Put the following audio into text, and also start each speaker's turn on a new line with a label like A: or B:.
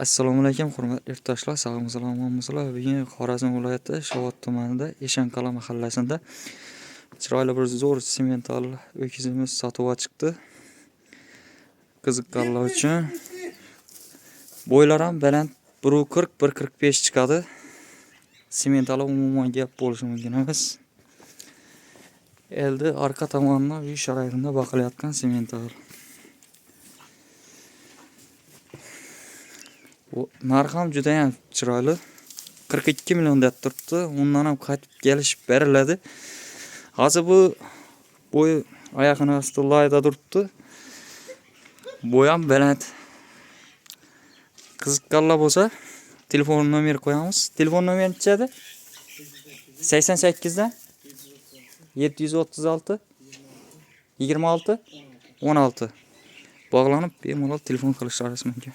A: Assalomu alaykum, hurmatli yurtdoshlar, sog'misilar. Bugun Xorazm viloyati Shovot tumanida Eshanqal'a mahallasida chiroyli bir zo'r semental o'kizimiz sotuvga chiqdi. Qiziqqanlar uchun bo'ylari ham baland 1.40-1.45 chiqadi. Semental umuman gap bo'lishi mumkin emas. Endi orqa tomonidan uy sharoitida baqilayotgan semental. Narxi ham juda ham chiroyli. 42 million deb turibdi. Undan ham qaytib kelish beriladi. Hozir bu bo'y oyoqini ostida layda turibdi. Bo'y ham baland. Qiziqqanlar bo'lsa, telefon nomeri qo'yamiz. Telefon nomeri nechada? 88 dan 736 26 16 bog'lanib bemalol telefon qilishlaringiz mumkin.